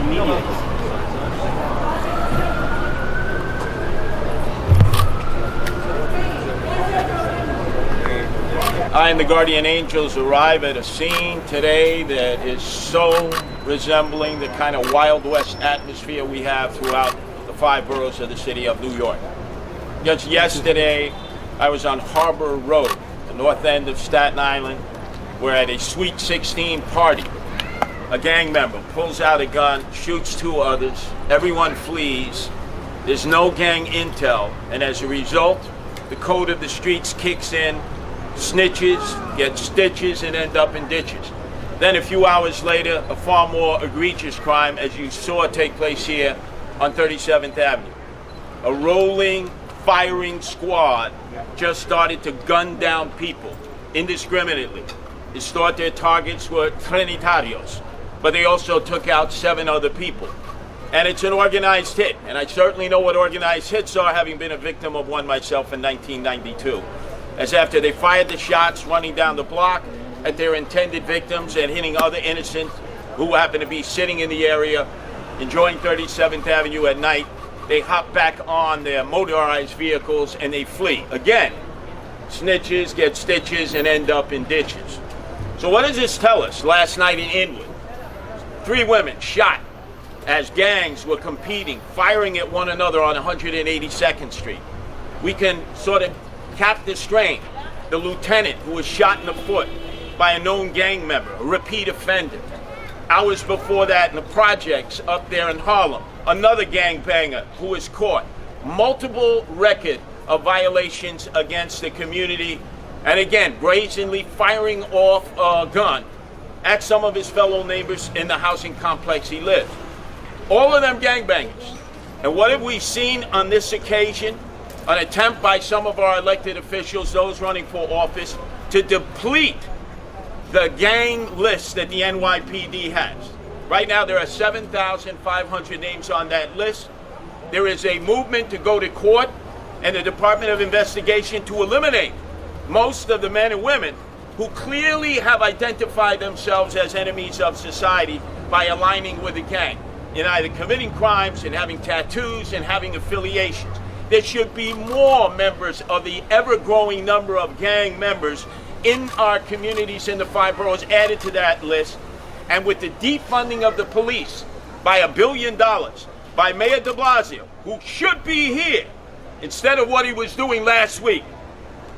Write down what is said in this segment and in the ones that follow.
immediately. I and the Guardian Angels arrive at a scene today that is so resembling the kind of Wild West atmosphere we have throughout the 5 boroughs of the city of New York. Just yesterday, I was on Harbor Road, the north end of Staten Island. We're at a Sweet 16 party. A gang member pulls out a gun, shoots 2 others, everyone flees. There's no gang intel, and as a result, the code of the streets kicks in. Snitches get stitches and end up in ditches. Then a few hours later, a far more egregious crime, as you saw take place here on 37th Avenue. A rolling, firing squad just started to gun down people indiscriminately. They thought their targets were trinitarios, but they also took out 7 other people. And it's an organized hit, and I certainly know what organized hits are, having been a victim of one myself in 1992. As after they fired the shots running down the block at their intended victims and hitting other innocents who happened to be sitting in the area enjoying 37th Avenue at night, they hop back on their motorized vehicles and they flee. Again, snitches get stitches and end up in ditches. So what does this tell us? Last night in Inwood, 3 women shot as gangs were competing, firing at one another on 182nd Street. We can sort of cap the strain. The lieutenant who was shot in the foot by a known gang member, a repeat offender. Hours before that in the projects up there in Harlem, another gangbanger who was caught. Multiple record of violations against the community, and again, brazenly firing off a gun at some of his fellow neighbors in the housing complex he lived. All of them gangbangers. And what have we seen on this occasion? An attempt by some of our elected officials, those running for office, to deplete the gang list that the NYPD has. Right now there are 7,500 names on that list. There is a movement to go to court and the Department of Investigation to eliminate most of the men and women who clearly have identified themselves as enemies of society by aligning with a gang, in either committing crimes and having tattoos and having affiliations. There should be more members of the ever-growing number of gang members in our communities in the 5 boroughs added to that list. And with the defunding of the police by $1 billion by Mayor de Blasio, who should be here, instead of what he was doing last week,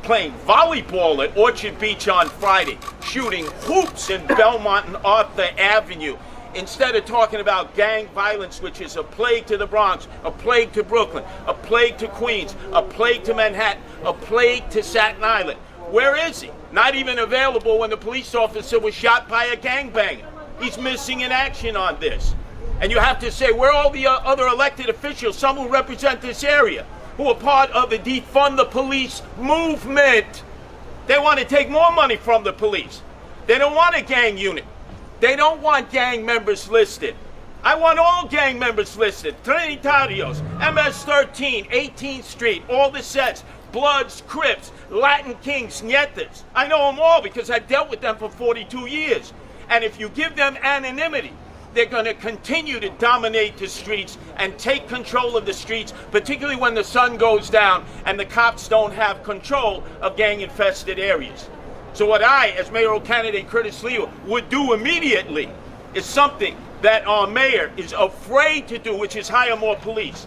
playing volleyball at Orchard Beach on Friday, shooting hoops in Belmont and Arthur Avenue, instead of talking about gang violence, which is a plague to the Bronx, a plague to Brooklyn, a plague to Queens, a plague to Manhattan, a plague to Staten Island. Where is he? Not even available when the police officer was shot by a gangbanger. He's missing in action on this. And you have to say, where are all the other elected officials, some who represent this area, who are part of the defund the police movement? They want to take more money from the police. They don't want a gang unit. They don't want gang members listed. I want all gang members listed. Trinitarios, MS-13, 18th Street, all the sets, Bloods, Crips, Latin Kings, Nietas. I know them all because I've dealt with them for 42 years. And if you give them anonymity, they're going to continue to dominate the streets and take control of the streets, particularly when the sun goes down and the cops don't have control of gang-infested areas. So what I, as mayoral candidate Curtis Sliwa, would do immediately is something that our mayor is afraid to do, which is hire more police.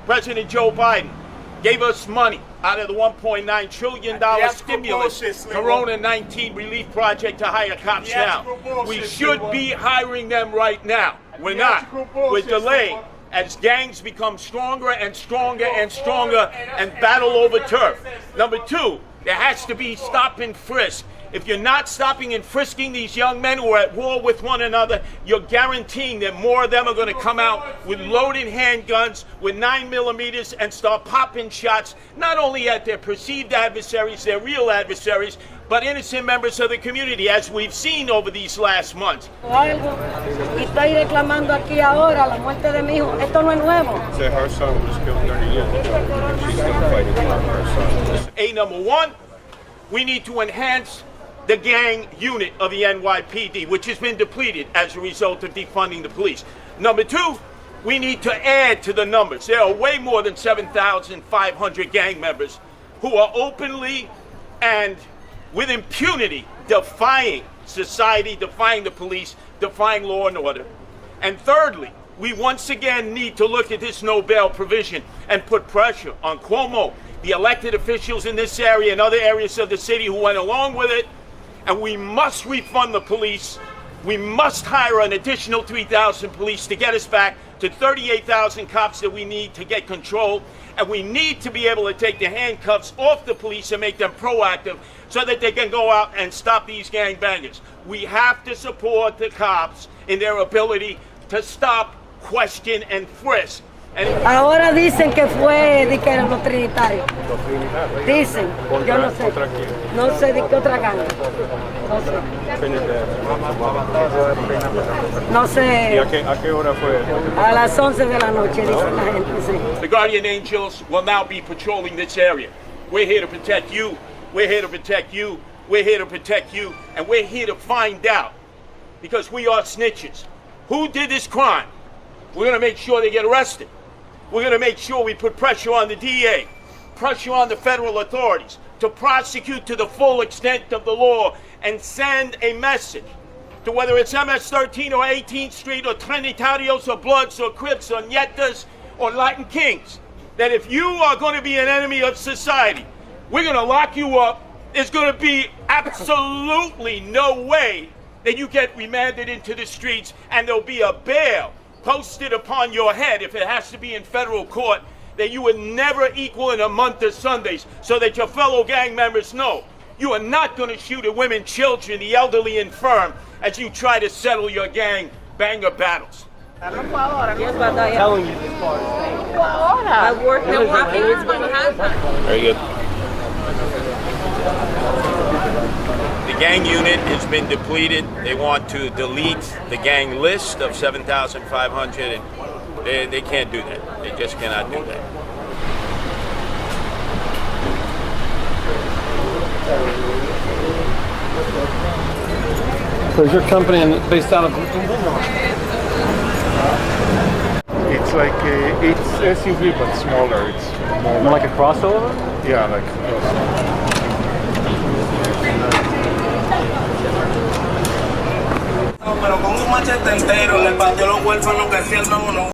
President Joe Biden gave us money out of the $1.9 trillion stimulus Corona-19 relief project to hire cops now. We should be hiring them right now. We're not. We're delaying as gangs become stronger and stronger and stronger and battle over turf. Number 2, there has to be stop and frisk. If you're not stopping and frisking these young men who are at war with one another, you're guaranteeing that more of them are going to come out with loaded handguns, with 9mm, and start popping shots, not only at their perceived adversaries, their real adversaries, but innocent members of the community, as we've seen over these last months. Estoy reclamando aquí ahora la muerte de mi hijo. Esto no es nuevo. Her son was killed 30 years ago. She's still fighting for her son. Number 1, we need to enhance the gang unit of the NYPD, which has been depleted as a result of defunding the police. Number two, we need to add to the numbers. There are way more than 7,500 gang members who are openly and with impunity defying society, defying the police, defying law and order. And thirdly, we once again need to look at this no bail provision and put pressure on Cuomo, the elected officials in this area and other areas of the city who went along with it. And we must refund the police. We must hire an additional 3,000 police to get us back to 38,000 cops that we need to get control. And we need to be able to take the handcuffs off the police and make them proactive so that they can go out and stop these gangbangers. We have to support the cops in their ability to stop, question, and frisk. Ahora dicen que fue de que eran los trinitarios. Dicen, yo no sé. No sé de qué otra gana. No sé. No sé. ¿Y a qué hora fue? A las 11 de la noche, dicen la gente, sí. The Guardian Angels will now be patrolling this area. We're here to protect you. We're here to protect you. We're here to protect you. And we're here to find out, because we are snitches, who did this crime. We're going to make sure they get arrested. We're going to make sure we put pressure on the DA, pressure on the federal authorities to prosecute to the full extent of the law and send a message to whether it's MS-13 or 18th Street or Trinitarios or Bloods or Crips or Nietas or Latin Kings, that if you are going to be an enemy of society, we're going to lock you up. There's going to be absolutely no way that you get remanded into the streets, and there'll be a bail posted upon your head, if it has to be in federal court, that you would never equal in a month of Sundays, so that your fellow gang members know you are not going to shoot at women, children, the elderly, infirm, as you try to settle your gang banger battles. Telling you this part. I worked and walking. It's been Very good. The gang unit has been depleted. They want to delete the gang list of 7,500, and they can't do that. They just cannot do that. So is your company based out of? It's like it's SUV but smaller. It's more like a crossover? Yeah, like a crossover. Pero con un machete entero le partió los huérfanos que hacían uno.